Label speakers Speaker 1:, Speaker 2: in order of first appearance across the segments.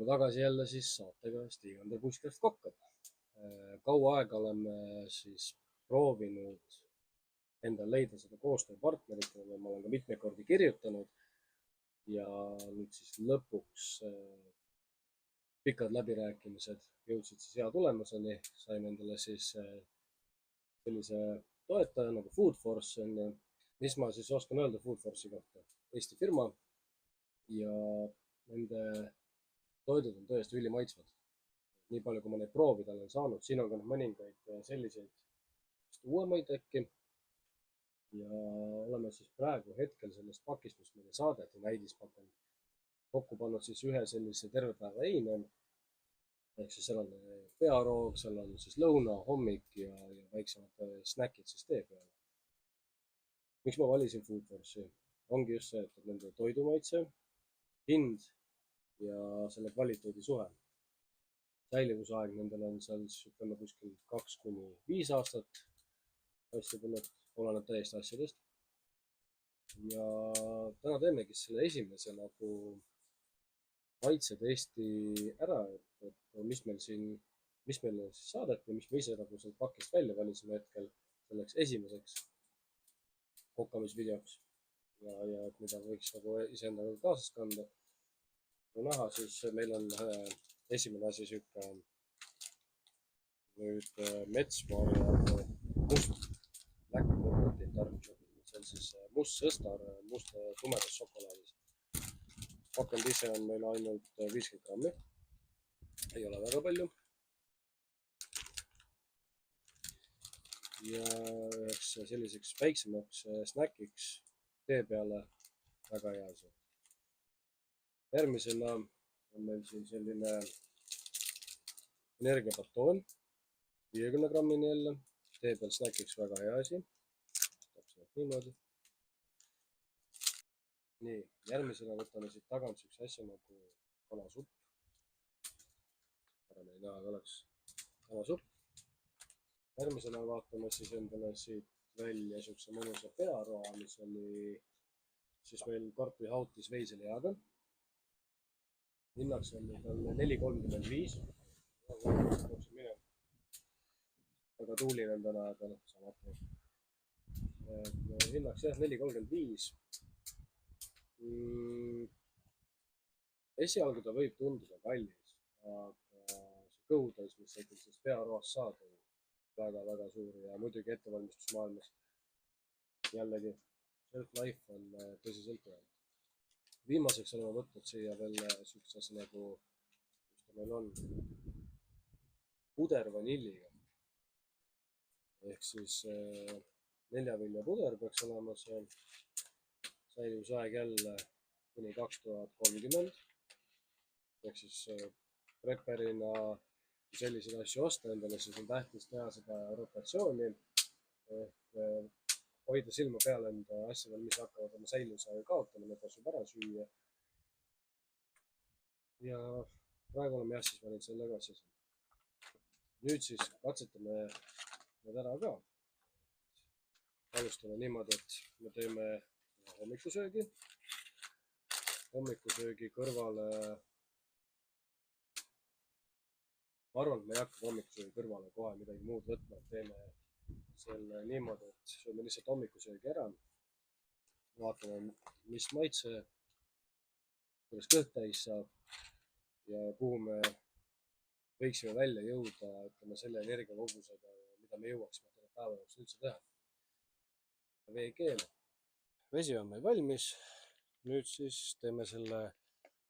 Speaker 1: oleme tagasi jälle siis saatega Stig-Ander Puskast kokkab. Kaua aega oleme siis proovinud endal leida seda koostööpartnerit, kellele ma olen ka mitmeid kordi kirjutanud. Ja nüüd siis lõpuks pikad läbirääkimised jõudsid siis hea tulemuseni. Saime endale siis sellise toetaja nagu Food Force. Mis ma siis oskan öelda Food Force'i kohta? Eesti firma ja nende toidud on tõesti ülimaitsvad. Nii palju, kui ma neid proovida olen saanud, siin on ka mõningaid selliseid uuemaid äkki. Ja oleme siis praegu hetkel sellest pakist, mis meile saadeti, näidispakend, kokku pannud siis ühe sellise terve päeva eine. Ehk siis seal on pearoog, seal on siis lõuna, hommik ja väiksemad snäkid siis tee peale. Miks ma valisin Food Force'i? Ongi just see, et nende toidumaitse, hind ja selle kvaliteedi suhe. Säilivusaeg nendel on seal ütleme kuskil 2–5 aastat. Oleneb täiesti asjadest. Ja täna teemegi selle esimese nagu maitsetesti ära, et mis meile siis saadeti, mis me ise nagu sealt pakist välja valisime hetkel selleks esimeseks kokkamisvideoks. Ja et mida võiks nagu iseendaga kaasas kanda. Kui näha, siis meil on esimene asi süke nüüd Metsmarjad must läkk-protein tarvitused. See on siis must sõstar must tumedas šokolaadis. Pakend ise on meil ainult 50 grammi. Ei ole väga palju. Ja üheks selliseks väiksemaks snäkiks tee peale väga hea see. Järgmisena on meil siin selline energiapatoon 50 grammini jälle. Tee peal snäkiks väga hea asi. Täpselt niimoodi. Nii, järgmisena võtame siit tagant üks asja nagu kanasupp. Ära me ei näha, oleks kanasupp. Järgmisena vaatame siis endale siit välja sihukese mõnusa pearoa, mis oli siis meil kartulihautis veiselihaga. Hinnaks on nüüd 4,35. Väga tuuline on täna, aga samatu. Hinnaks jah 4,35. Esialgu ta võib tunduda kallis, aga see kõhutäis, mis sellisest pearoast saad, on väga suur ja muidugi ettevalmistusmaailmas jällegi Shelf Life on tõsiselt öelda. Viimaseks oleme võtnud siia veel sihukese asja nagu, mis ta meil on, puder vanilliga. Ehk siis 4 vilja puder peaks olema seal. Säilivusaeg jälle kuni 2030. Ehk siis prepperina selliseid asju osta endale, siis on tähtis teha seda rotatsiooni. Ehk hoida silma peale enda asjadel, mis hakkavad oma säilivusaega kaotama, need tasub ära süüa. Ja praegu oleme jah siis valinud selle ka siis. Nüüd siis katsetame need ära ka. Alustame niimoodi, et me teeme hommikusöögi. Hommikusöögi kõrvale, ma arvan, et me ei hakka hommikusöögi kõrvale kohe midagi muud võtma, et teeme selle niimoodi, et sööme lihtsalt hommikusöögi ära. Vaatame, mis maitse, kuidas kõht täis saab ja kuhu me võiksime välja jõuda, ütleme selle energiakogusega, mida me jõuaksime terve päeva jooksul üldse teha. Veekeel. Vesi on meil valmis. Nüüd siis teeme selle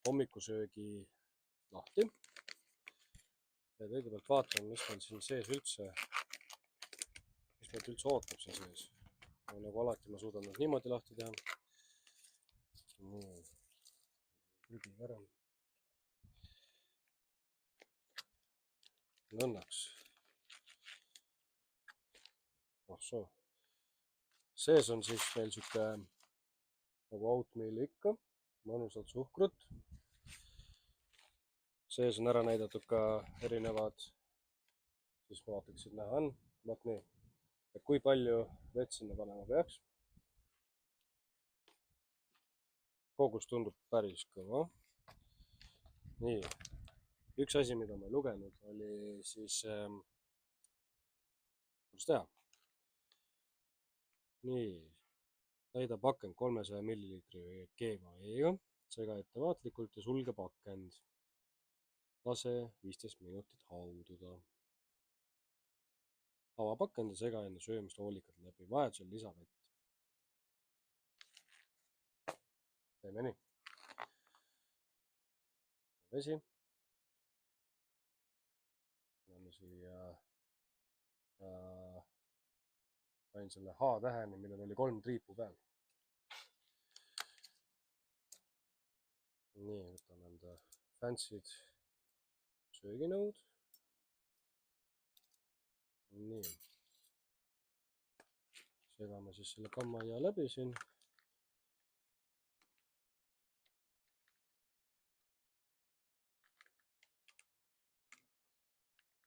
Speaker 1: hommikusöögi lahti. Ja kõigepealt vaatame, mis meil siin sees üldse, mis meid üldse ootab siin sees. Nagu alati ma suudan nüüd niimoodi lahti teha. Prügi ära. Õnneks. Soo. Sees on siis meil siuke nagu oatmeal ikka, mõnusalt suhkrut. Sees on ära näidatud ka erinevad, siis ma vaataks, et näha on. Vaat nii, et kui palju vett sinna panema peaks. Kogus tundub päris kõva. Nii, üks asi, mida ma ei lugenud, oli siis kuidas teha. nii, täida pakend 300 milliliitri keevaveega, sega ettevaatlikult ja sulge pakend. lase 15 minutit haududa. ava pakend ja sega enne söömist hoolikalt läbi, vajadusel lisa vett. teeme nii. vesi. paneme siia panin selle H-täheni, millel oli 3 triipu peal. nii, võtame enda fancy'd sööginõud. nii. segame siis selle kammaia läbi siin.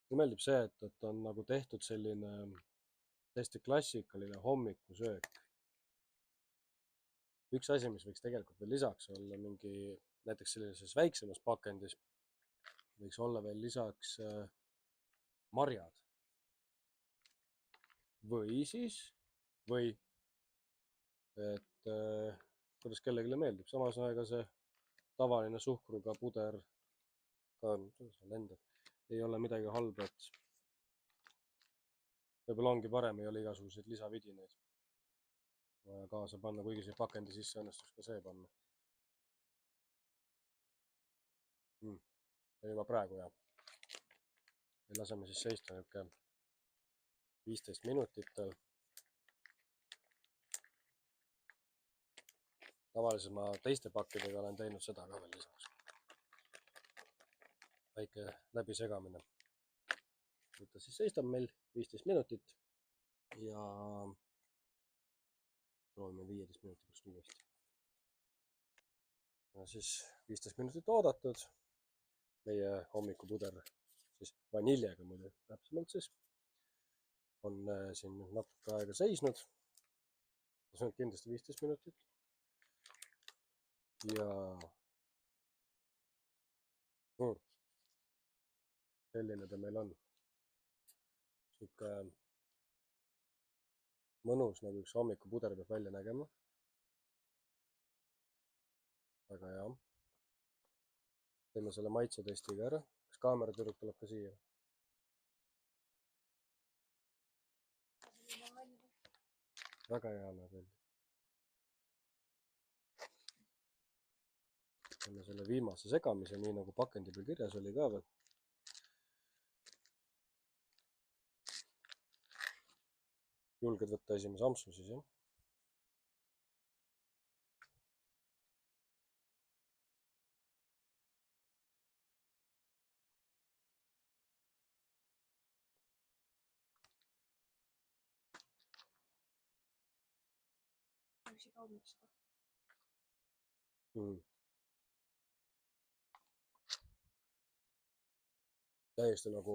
Speaker 1: mulle meeldib see, et on nagu tehtud selline täiesti klassikaline hommikusöök. üks asi, mis võiks tegelikult veel lisaks olla mingi, näiteks sellises väiksemas pakendis, võiks olla veel lisaks marjad. või siis, et kuidas kellelegi meeldib, samas aega see tavaline suhkruga puder ka lendab. ei ole midagi halba, et võib-olla ongi parem, ei ole igasuguseid lisavidinaid vaja kaasa panna, kuigi see pakendi sisse õnnestus ka see panna. ja juba praegu hea. ja laseme siis seista niisugune 15 minutit veel. tavaliselt ma teiste pakkidega olen teinud seda ka veel lisaks. väike läbisegamine. nüüd ta siis seistab meil 15 minutit ja proovime 15 minuti pärast uuesti. ja siis 15 minutit oodatud. meie hommikupuder siis vaniljega muidu täpsemalt siis on siin natuke aega seisnud. see on kindlasti 15 minutit. ja selline ta meil on. sihuke mõnus, nagu üks hommikupuder peab välja nägema. väga hea. teeme selle maitsetestiga ära. kas kaameratüdruk tuleb ka siia? väga hea näeb välja. teeme selle viimase segamise, nii nagu pakendi peal kirjas oli ka veel. julged võtta esimese ampsu siis, jah? täiesti nagu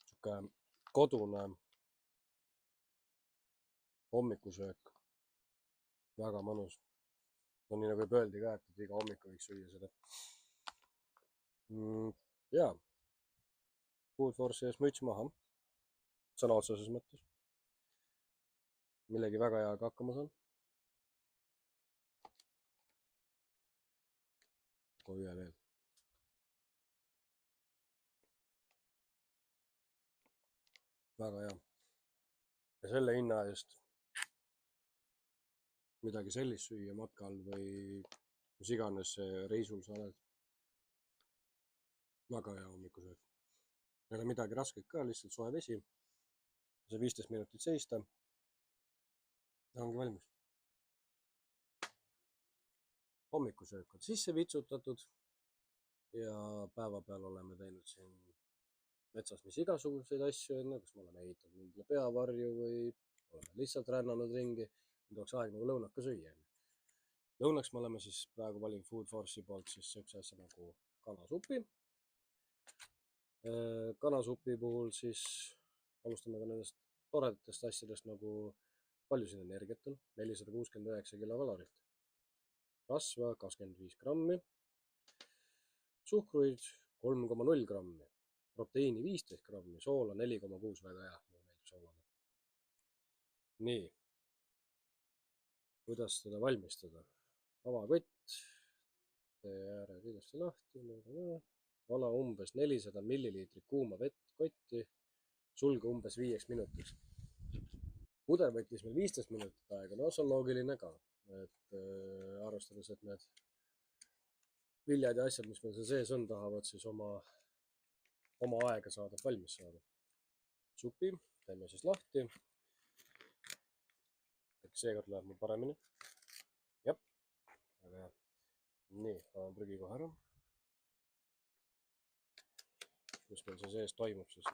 Speaker 1: sihuke kodune hommikusöök. väga mõnus. no nii nagu juba öeldi ka, et iga hommik võiks süüa seda. jaa. Food Force'i ees müts maha. sõna otseses mõttes. millegi väga heaga hakkama saan. kohe ühe veel. väga hea. ja selle hinna eest midagi sellist süüa matkal või mis iganes reisul sa oled. väga hea hommikusöök. ei ole midagi rasket ka, lihtsalt soe vesi. see 15 minutit seista. ja ongi valmis. hommikusöök on sisse vitsutatud ja päeva peal oleme teinud siin metsas mis igasuguseid asju, kas me oleme ehitanud endale peavarju või oleme lihtsalt rännanud ringi. nüüd oleks aeg nagu lõunat ka süüa. lõunaks me oleme siis praegu valinud Food Force'i poolt siis siukse asja nagu kanasupi. kanasupi puhul siis alustame ka nendest toredatest asjadest nagu palju siin energiat on. 469 kilokalorit. rasva 25 grammi. suhkruid 3,0 grammi, proteiini 15 grammi, soola 4,6, väga hea, mulle meeldib soolane. nii, kuidas seda valmistada? Avakott, tee ääred ilusti lahti, vala umbes 400 milliliitrit kuuma vett kotti, sulge umbes 5 minutiks. puder võttis meil 15 minutit aega, no see on loogiline ka, et arvestades, et need viljad ja asjad, mis meil seal sees on, tahavad siis oma aega saada, valmis saada. supi teeme siis lahti. äkki seekord läheb mul paremini. jah, väga hea. nii, panen prügi kohe ära. mis meil seal sees toimub siis?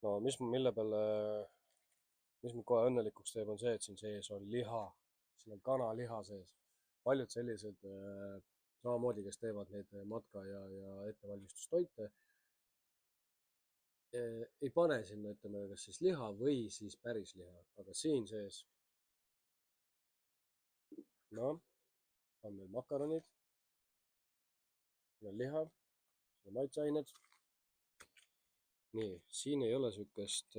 Speaker 1: no mille peale, mis mind kohe õnnelikuks teeb, on see, et siin sees on liha, siin on kanaliha sees. paljud sellised samamoodi, kes teevad neid matka ja ettevalmistustoite, ei pane sinna, ütleme, kas siis liha või siis päris liha, aga siin sees, noh, on meil makaronid ja liha ja maitseained. nii, siin ei ole sihukest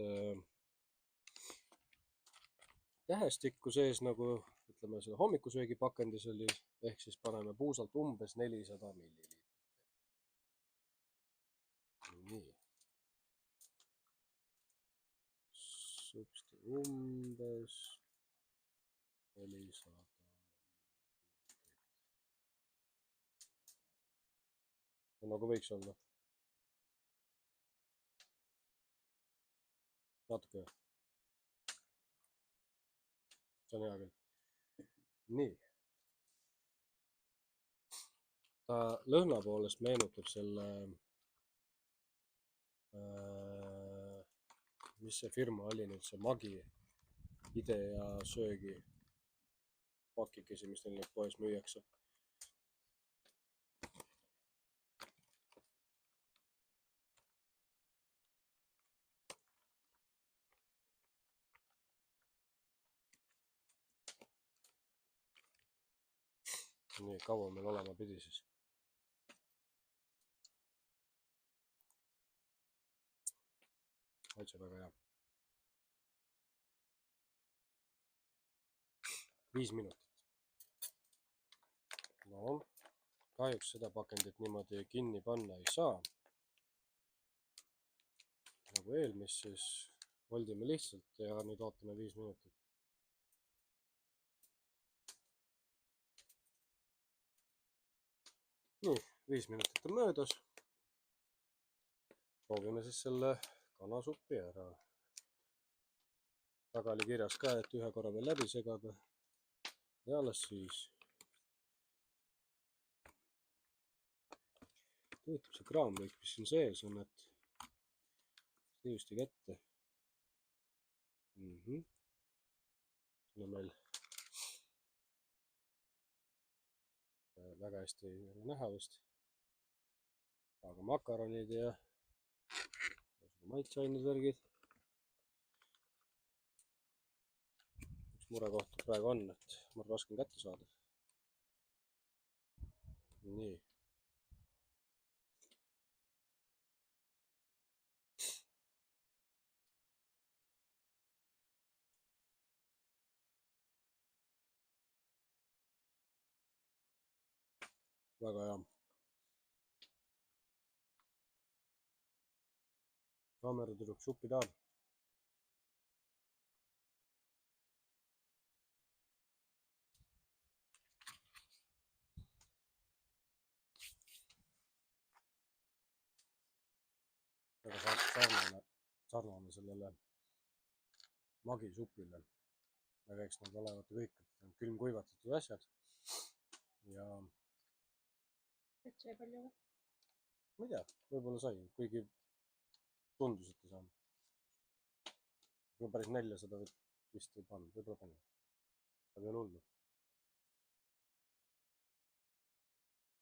Speaker 1: tähestikku sees, nagu ütleme selle hommikusöögi pakendis oli, ehk siis paneme puusalt umbes 400 milliliitrit. nii. umbes 400 milliliitrit. nagu võiks olla. natuke. see on hea küll. nii. ta lõhna poolest meenutab selle mis see firma oli nüüd, see Magi IDEA söögi pakikesi, mis neil nüüd poes müüakse. nii, kaua meil olema pidi siis? maitseb väga hea. 5 minutit. no kahjuks seda pakendit niimoodi kinni panna ei saa. nagu eelmist, siis voldime lihtsalt ja nüüd ootame 5 minutit. nii, 5 minutit on möödas. proovime siis selle kanasupi ära. taga oli kirjas ka, et ühe korra veel läbi segada ja alles siis töötab see kraamlõik, mis siin sees on, et ilusti kätte. siin on meil väga hästi ei ole näha vist, aga makaronid ja maitseained, värgid. üks murekoht praegu on, et mul raske on kätte saada. nii. väga hea. kaameratüdruk supi tahab. väga sarnane sellele Magi supile. aga eks nad olevat kõik külmkuivatatud asjad. ja
Speaker 2: et sai palju või?
Speaker 1: ma ei tea, võib-olla sai, kuigi tundus, et ei saanud. kui päris nälja seda vist ei pannud, võib-olla pani. aga ei ole hullu.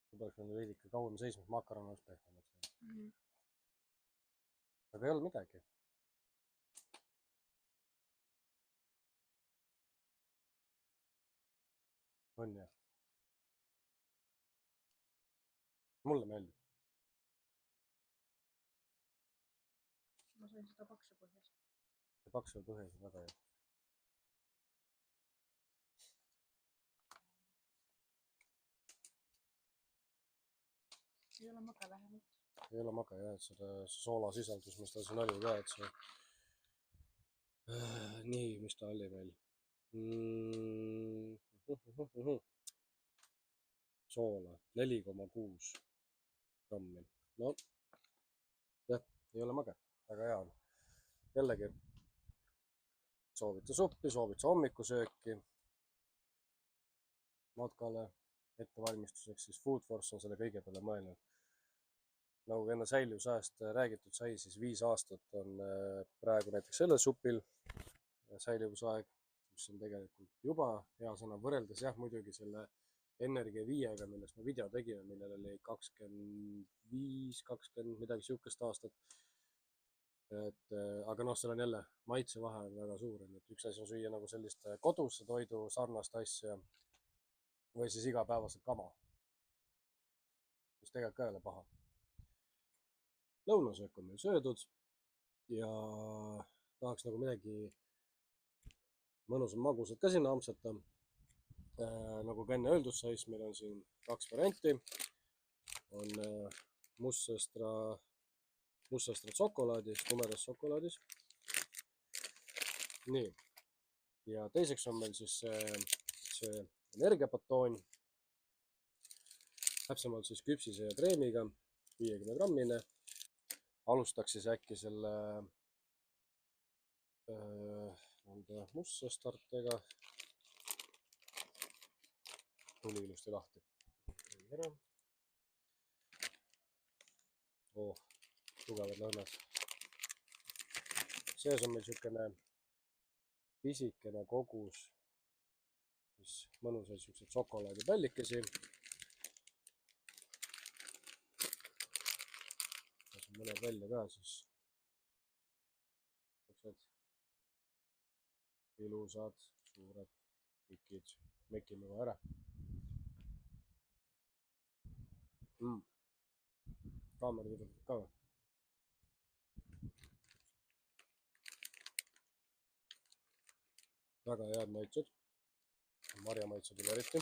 Speaker 1: võib-olla oleks pidanud veidike kauem seisma, makaron oleks pehmemaks läinud. aga ei olnud midagi. on jah. Mulle meeldib.
Speaker 2: ma sain seda paksu põhjast.
Speaker 1: See paksu põhjas on väga hea.
Speaker 2: ei ole mage vähemalt.
Speaker 1: Ei ole mage jah, et seda soolasisaldus, mis tal siin oli ka, et see nii, mis ta oli meil soola 4,6 grammi. No jah, ei ole mage, väga hea on. Jällegi soovita suppi, soovita hommikusööki matkale ettevalmistuseks, siis Food Force on selle kõige peale mõelnud. Nagu enne säilivusajast räägitud sai, siis 5 aastat on praegu näiteks sellel supil säilivusaeg, mis on tegelikult juba hea sõna, võrreldes jah, muidugi selle Energia 5-ga, millest me video tegime, millel oli 25, 20 midagi sihukest aastat. Aga noh, seal on jälle maitsevahe on väga suur, et üks asi on süüa nagu sellist koduse toidu sarnast asja või siis igapäevaselt kama, mis tegelikult ka ei ole paha. Lõunasöök on meil söödud ja tahaks nagu midagi mõnusam magusat ka sinna ampsata. Nagu ka enne öeldud sai, siis meil on siin 2 varianti. On mustsõstra šokolaadis, tumedas šokolaadis. Nii. Ja teiseks on meil siis see energiapatoon. Täpsemalt siis küpsise ja kreemiga, 50 grammine. Alustaks siis äkki selle mustsõstartega. Tuli ilusti lahti. Oh, tugevad lõhnad. Sees on meil niisugune pisikene kogus siis mõnusaid niisuguseid šokolaadipällikesi. Lasen mõned välja ka siis. Ilusad, suured pikid. Mekime kohe ära. Kaamera tüdrukud ka või? Väga head maitsed. Marja maitsed üle eriti.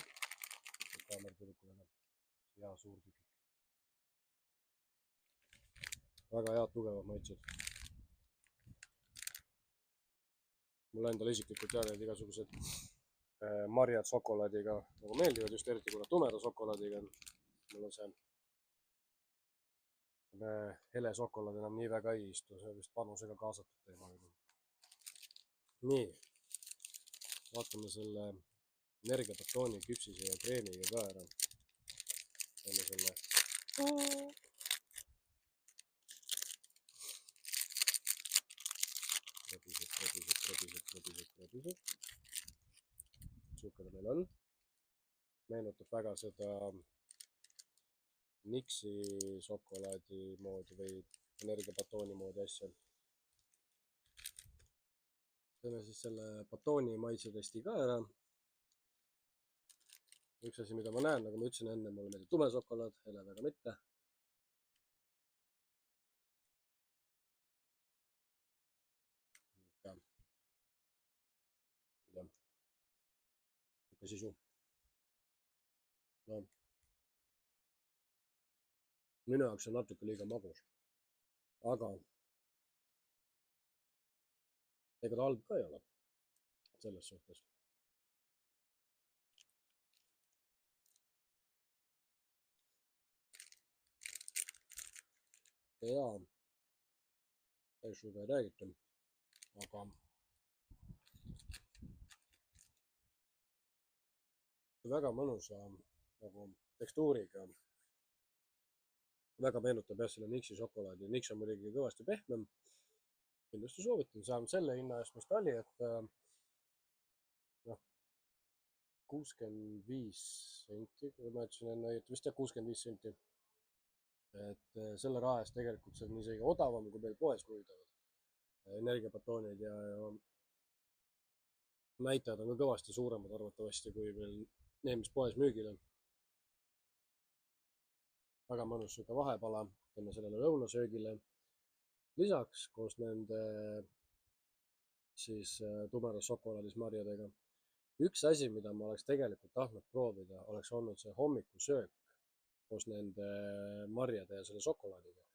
Speaker 1: Kaamera tüdrukule näeb. Hea suur tükik. Väga head tugevad maitsed. Mulle endale isiklikult jah, need igasugused marjad šokolaadiga nagu meeldivad, just eriti kuna tumeda šokolaadiga. Mul on see hele šokolaad enam nii väga ei istu, see on vist panusega kaasatud teema. Nii, vaatame selle energiapatooni küpsise ja kreemiga ka ära. Teeme selle robised. Sihukene meil on. Meenutab väga seda Nixi šokolaadi moodi või energiapatooni moodi asja. Teeme siis selle patooni maitsetesti ka ära. Üks asi, mida ma näen, nagu ma ütlesin enne, mulle meeldib tume šokolaad, hele väga mitte. Ikka sisu. No. Minu jaoks on natuke liiga magus. Aga ega ta halb ka ei ole selles suhtes. Jaa, täis juba ei räägita, aga väga mõnusa nagu tekstuuriga. Väga meenutab jah selle Nixi šokolaadi. Nix on muidugi kõvasti pehmem. Kindlasti soovitan, saame selle hinna eest, mis ta oli, et noh, 65 senti, kui ma ütlesin enne õieti, vist jah 65 senti. Et selle raha eest tegelikult see on isegi odavam kui meil poes müüdavad energiapatoonid ja näitajad on ka kõvasti suuremad arvatavasti kui meil need, mis poes müügil on. väga mõnus sihuke vahepala enne sellele lõunasöögile. lisaks koos nende siis tumeda šokolaadismarjadega. üks asi, mida ma oleks tegelikult tahtnud proovida, oleks olnud see hommikusöök koos nende marjade ja selle šokolaadiga.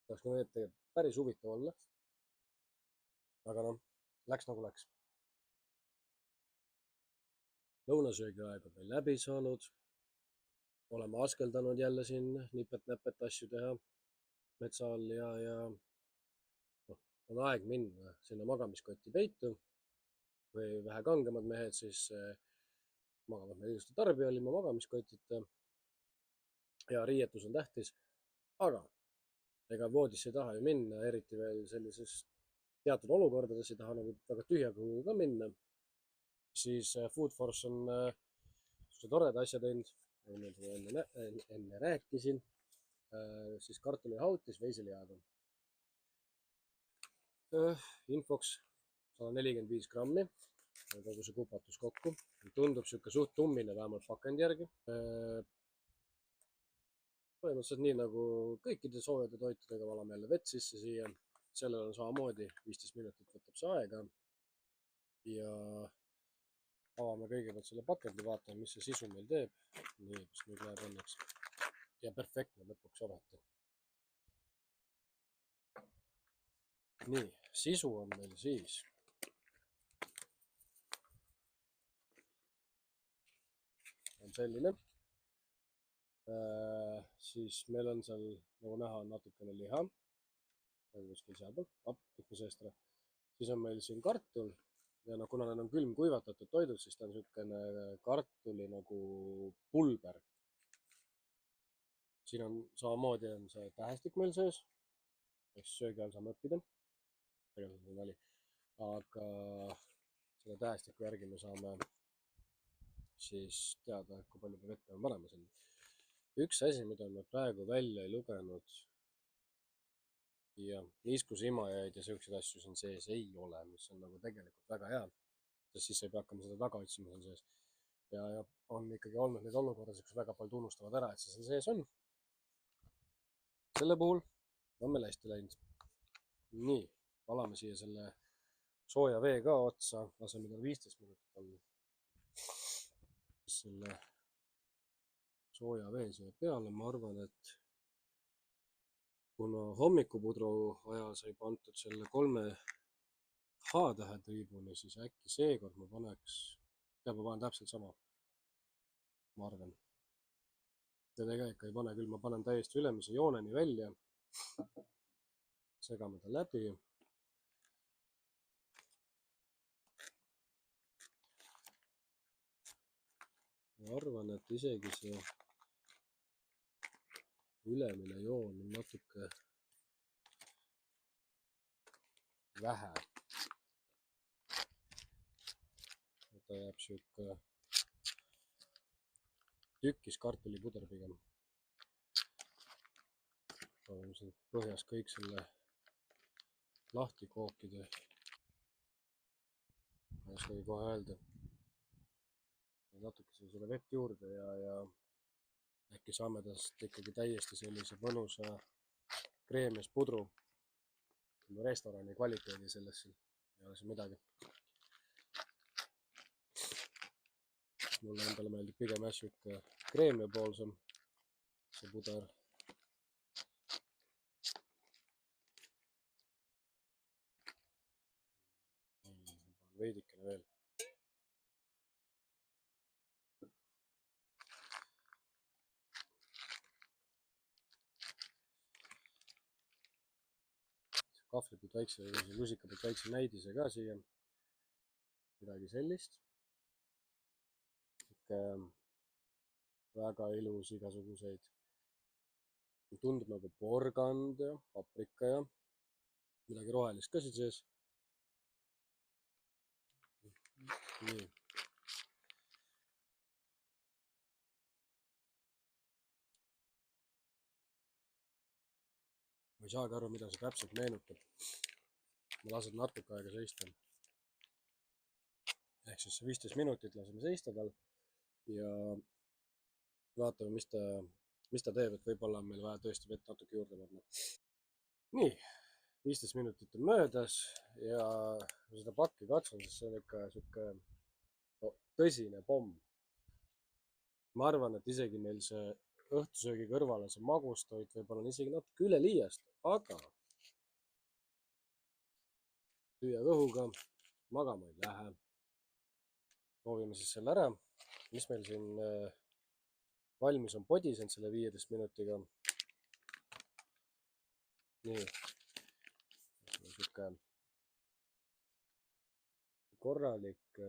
Speaker 1: oleks tegelikult päris huvitav olla. aga noh, läks nagu läks. lõunasöögi aeg on meil läbi saanud. oleme askeldanud jälle siin nipet-näpet asju teha metsa all ja noh, on aeg minna sinna magamiskotti peitu. või vähe kangemad mehed siis magavad meil ilusti tarbi all ilma magamiskotita. ja riietus on tähtis. aga ega voodisse ei taha ju minna, eriti veel sellises teatud olukordades ei taha nagu väga tühja kõhuga ka minna. siis Food Force on see toreda asja teinud, nagu ma enne rääkisin. siis kartulihautis veiselihaga. Infoks 145 grammi, kogu see kupatus kokku. tundub sihuke suht tummine, vähemalt pakendi järgi. põhimõtteliselt nii nagu kõikide soojade toitudega, valame jälle vett sisse siia. sellel on samamoodi 15 minutit võtab see aega. ja avame kõigepealt selle pakendi, vaatame, mis see sisu meil teeb. nii, mis nüüd läheb õnneks. ja perfektne lõpuks ometi. nii, sisu on meil siis on selline. siis meil on seal, nagu näha, natukene liha. kuskil sealpool, ikka seest ära. siis on meil siin kartul ja noh, kuna need on külmkuivatatud toidud, siis ta on niisugune kartuli nagu pulber. siin on samamoodi on see tähestik meil sees, eks söögi all saame õppida. tegelikult on nali, aga selle tähestiku järgi me saame siis teada, kui palju me vett peame panema sinna. üks asi, mida me praegu välja ei lugenud ja niiskusimajaid ja siukseid asju siin sees ei ole, mis on nagu tegelikult väga hea, sest siis ei pea hakkama seda taga otsima siin sees. ja on ikkagi olnud neid olukordasid, kus väga palju unustavad ära, et see siin sees on. selle puhul on meil hästi läinud. nii, valame siia selle sooja vee ka otsa, laseme tal 15 minutit olla. selle sooja vee siia peale, ma arvan, et kuna hommikupudru ajal sai pandud selle 3 H-tähe triibuni, siis äkki seekord ma paneks, ma panen täpselt sama, ma arvan. ja tegelikult ei pane küll, ma panen täiesti ülemise jooneni välja. segame ta läbi. ma arvan, et isegi see ülemine joon on natuke vähe. ta jääb sihuke tükis kartulipuder pigem. proovime siin põhjas kõik selle lahti kookida. ma ei oskagi kohe öelda. natuke selle vett juurde ja äkki saame tast ikkagi täiesti sellise mõnusa kreemias pudru. restorani kvaliteedi sellesse ei ole siin midagi. mulle endale meeldib pigem sihuke kreemiapoolsem see puder. veidikene veel. kahvlipüüd väikse, lusikapüüd väikse näidise ka siia. midagi sellist. väga ilus, igasuguseid. tundub nagu porgand ja paprika ja midagi rohelist ka siin sees. nii. ma ei saagi aru, mida see täpselt meenutab. ma lasen natuke aega seista. ehk siis see 15 minutit laseme seista tal. ja vaatame, mis ta teeb, et võib-olla on meil vaja tõesti vett natuke juurde panna. nii, 15 minutit on möödas ja seda pakki katsun, sest see on ikka sihuke tõsine pomm. ma arvan, et isegi meil see õhtusöögi kõrvale see magustoit võib-olla on isegi natuke üleliiast, aga tühja kõhuga magama ei lähe. proovime siis selle ära. mis meil siin valmis on podisenud selle 15 minutiga. nii, sihuke korralik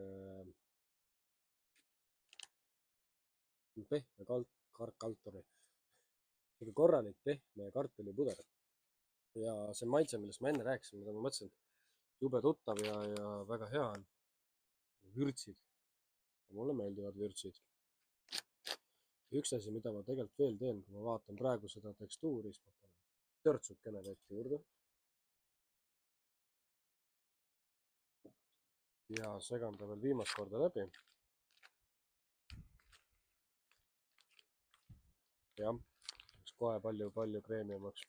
Speaker 1: pehme kartuli, sihuke korralik pehme kartulipuder. ja see maitse, millest ma enne rääkisin, mida ma mõtlesin, jube tuttav ja väga hea on. vürtsid. mulle meeldivad vürtsid. üks asi, mida ma tegelikult veel teen, kui ma vaatan praegu seda tekstuuri, siis ma panen törtsukene vett juurde. ja segan ta veel viimast korda läbi. jah, läks kohe palju kreemimaks.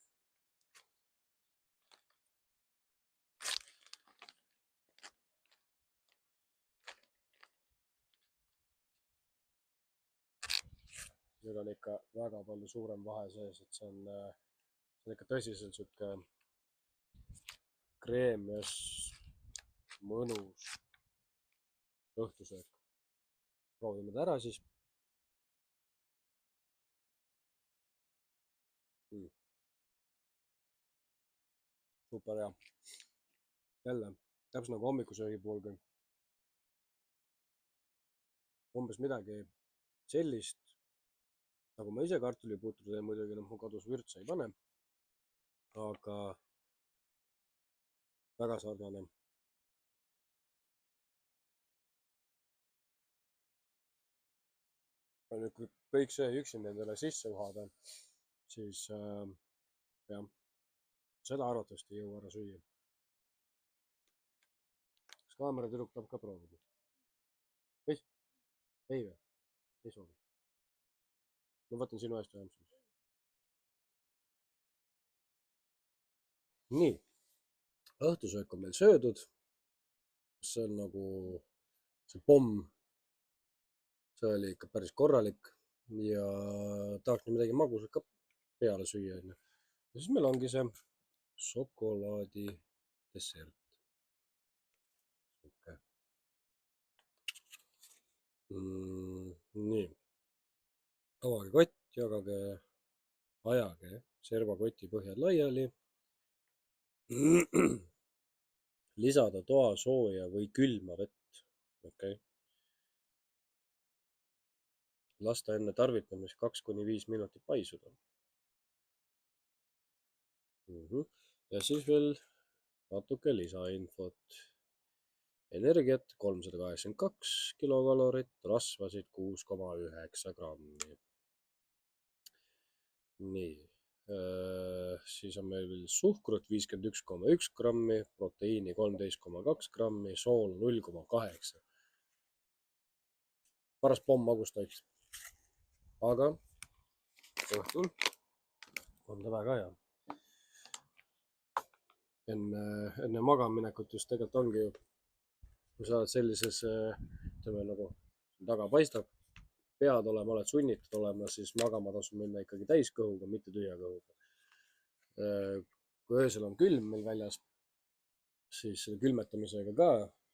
Speaker 1: nüüd on ikka väga palju suurem vahe sees, et see on ikka tõsiselt sihuke kreemias, mõnus õhtusöök. proovime ta ära siis. super hea. jälle, täpselt nagu hommikusöögi puhulgi. umbes midagi sellist, nagu ma ise kartulipuutru teen, muidugi noh, mu kodus vürtse ei pane. aga väga sarnane. nüüd, kui kõik see üksinda endale sisse uhada, siis jah, seda arvatavasti ei jõua ära süüa. kas kaameratüdruk tahab ka proovida? ei või? ei soovi? ma võtan sinu eest ühendust. nii, õhtusöök on meil söödud. see on nagu see pomm. see oli ikka päris korralik ja tahaks midagi magusat ka peale süüa, onju. ja siis meil ongi see šokolaadi dessert. Okay. nii, avage kott, jagage, ajage servakoti põhjad laiali. lisada toasooja või külma vett. okei. lasta enne tarvitamist 2-5 minutit paisuda. ja siis veel natuke lisainfot. energiat 382 kilokalorit, rasvasid 6,9 grammi. nii, siis on meil veel suhkrut 51,1 grammi, proteiini 13,2 grammi, soola 0,8. paras pomm magustoit. aga õhtul on ta väga hea. enne magamaminekut just tegelikult ongi ju, kui sa oled sellises, ütleme nagu taga paistab, pead olema, oled sunnitud olema, siis magama tasub minna ikkagi täiskõhuga, mitte tühja kõhuga. kui öösel on külm meil väljas, siis selle külmetamisega ka,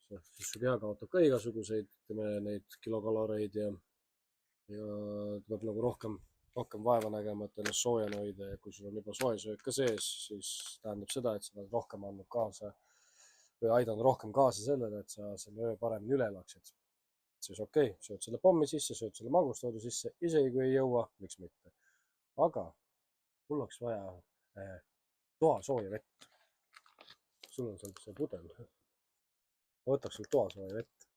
Speaker 1: siis su keha kaotab ka igasuguseid, ütleme, neid kilokaloreid ja tuleb nagu rohkem vaeva nägema, et ennast soojana hoida. ja kui sul on juba soe söök ka sees, siis tähendab seda, et sa oled rohkem andnud kaasa või aidanud rohkem kaasa sellele, et sa selle öö paremini üle elaksid. siis okei, sööd selle pommi sisse, sööd selle magustoidu sisse, isegi kui ei jõua, miks mitte. aga mul oleks vaja toasooja vett. sul on seal see pudel. ma võtaks sealt toasooja vett.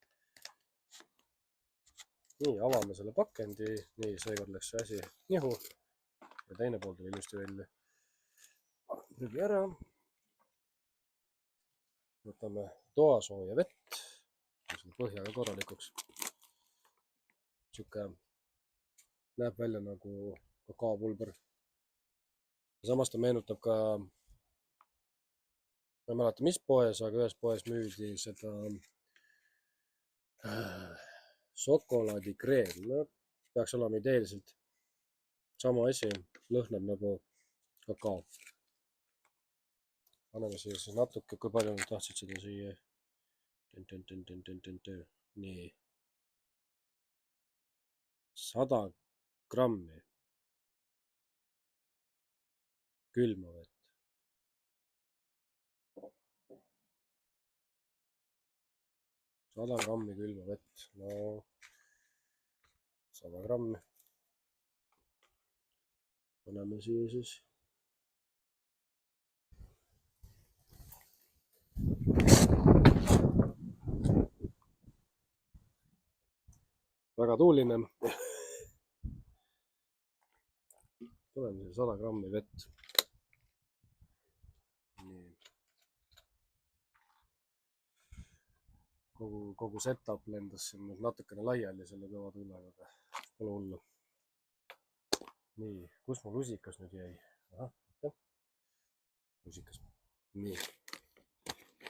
Speaker 1: nii, avame selle pakendi. nii, seekord läks see asi nihu ja teine pool tuli ilusti välja. prügi ära. võtame toasooja vett, selle põhjaga korralikuks. sihuke näeb välja nagu kakaopulber. Samas ta meenutab ka, ma ei mäleta, mis poes, aga ühes poes müüdi seda šokolaadikreem. No, peaks olema ideeliselt sama asi, lõhnab nagu kakao. Paneme siia siis natuke, kui palju nad tahtsid seda siia. Nii. 100 grammi külma vett. 100 grammi külma vett. No 100 grammi. Paneme siia siis. Väga tuuline. Paneme siia 100 grammi vett. Nii. Kogu setup lendas siin nüüd natukene laiali selle kõva tuulega, aga pole hullu. Nii, kus mu lusikas nüüd jäi? Ahah, lusikas. Nii.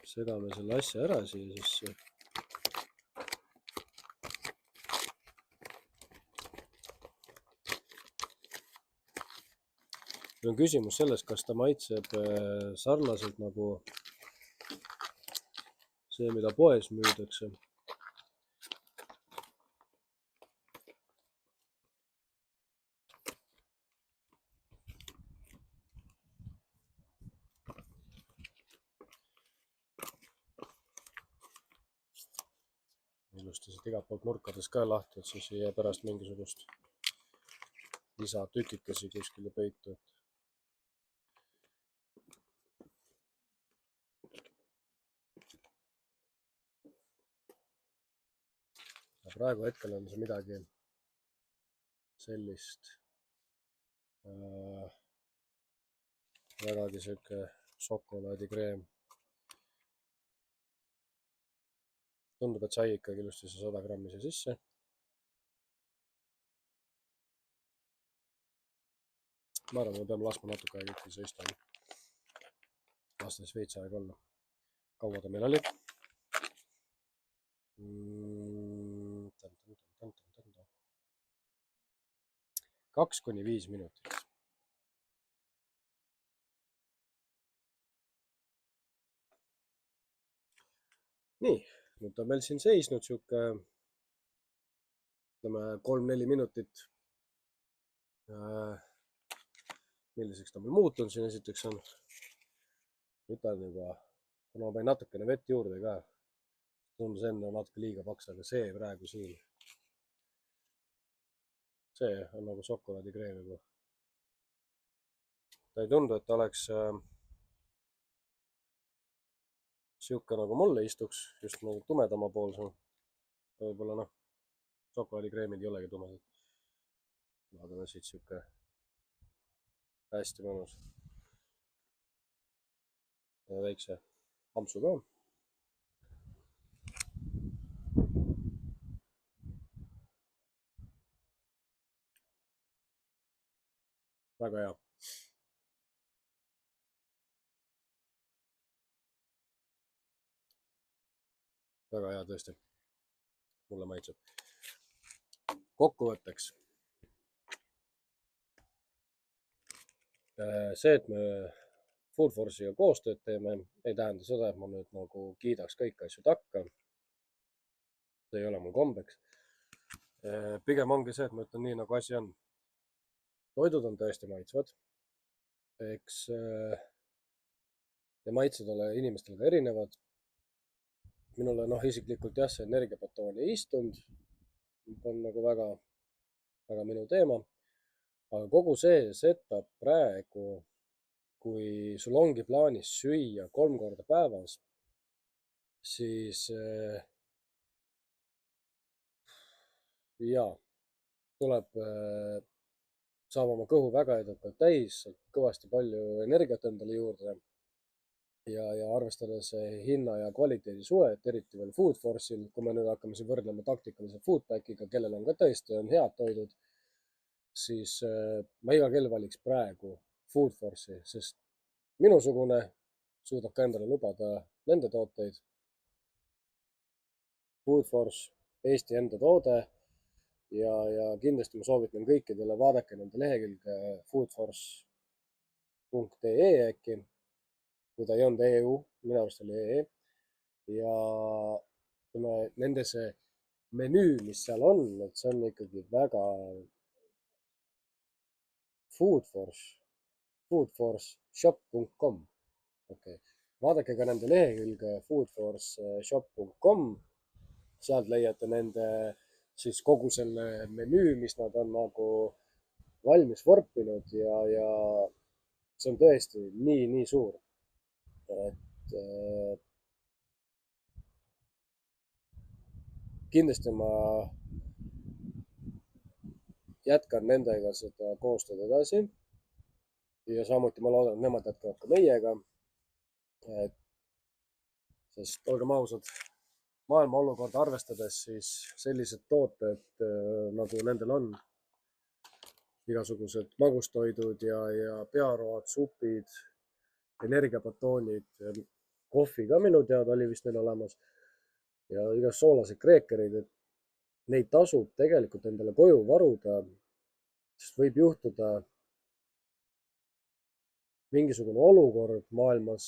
Speaker 1: Segame selle asja ära siia sisse. Nüüd on küsimus selles, kas ta maitseb sarnaselt nagu see, mida poes müüdakse. Ilusti siit igalt poolt nurkades ka lahti, et siis ei jää pärast mingisugust lisatükikesi kuskile peitu. Ja praegu hetkel on see midagi sellist vägagi sihuke šokolaadikreem. Tundub, et sai ikkagi ilusti see 100 grammi siia sisse. Ma arvan, me peame laskma natuke aega ikkagi seista. Lasta siis veits aega olla. Kaua ta meil oli? 2–5 minutit. Nii, nüüd on meil siin seisnud sihuke, ütleme 3–4 minutit. Milliseks ta meil muutunud siin esiteks on. Nüüd on juba, kuna ma panin natukene vett juurde ka, tundus enne natuke liiga paks, aga see praegu siin, see on nagu šokolaadikreem juba. Ta ei tundu, et ta oleks sihuke nagu mulle istuks, just nagu tumedama poolsem. Võib-olla noh, šokolaadikreemid ei olegi tumedad. Vaatame siit sihuke hästi mõnus. Ja väikse ampsu ka. Väga hea. Väga hea tõesti. Mulle maitseb. Kokkuvõtteks. See, et me Food Force'iga koostööd teeme, ei tähenda seda, et ma nüüd nagu kiidaks kõiki asju takka. See ei ole mul kombeks. Pigem ongi see, et ma ütlen nii, nagu asi on. Toidud on tõesti maitsvad. Eks ja maitsed ole inimestel ka erinevad. Minule isiklikult jah, see energiapatoon ei istunud. On nagu väga minu teema. Aga kogu see setup praegu, kui sul ongi plaanis süüa 3 korda päevas, siis jaa, tuleb saama oma kõhu väga edukalt täis, kõvasti palju energiat endale juurde. ja arvestades hinna ja kvaliteedi suhet, eriti veel Food Force'il, kui me nüüd hakkame siin võrdlema taktikalise Foodpackiga, kellel on ka tõesti on head toidud, siis ma iga kell valiks praegu Food Force'i, sest minusugune suudab ka endale lubada nende tooteid. Food Force, Eesti enda toode ja kindlasti ma soovitan kõikidele, vaadake nende lehekülge foodforce.ee äkki, kui ta ei olnud EU, minu arust oli EE. ja nende see menüü, mis seal on, et see on ikkagi väga foodforceshop.com. okei. Vaadake ka nende lehekülge foodforceshop.com. sealt leiate nende siis kogu selle menüü, mis nad on nagu valmis vorpinud ja see on tõesti nii suur, et kindlasti ma jätkan nendega seda koostööd edasi ja samuti ma loodan, et nemad jätkavad ka meiega. Sest olgem ausad, maailma olukorda arvestades, siis sellised tooted nagu nendel on, igasugused magustoidud ja pearoad, supid, energiabatoonid, kohvi ka minu teada oli vist neil olemas ja igas soolased kreekerid, et neid tasub tegelikult endale koju varuda, sest võib juhtuda mingisugune olukord maailmas,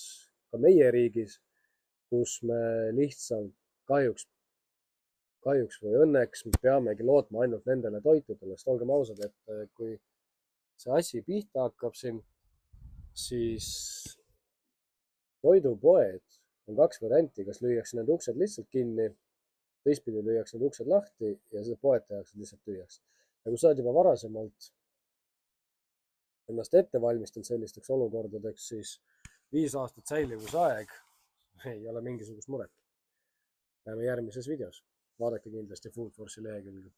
Speaker 1: ka meie riigis, kus me lihtsalt kahjuks või õnneks me peamegi lootma ainult nendele toitudele, sest olgem ausad, et kui see asi pihta hakkab siin, siis toidupoed on kaks varianti, kas lüüakse need uksed lihtsalt kinni, teistpidi lüüakse need uksed lahti ja seda poed tehakse lihtsalt tühjaks. Ja kui sa oled juba varasemalt ennast ette valmistanud sellisteks olukordadeks, siis 5 aastat säilivusaeg ei ole mingisugust muret. Näeme järgmises videos. Vaadake kindlasti Food Force'i lehekülge.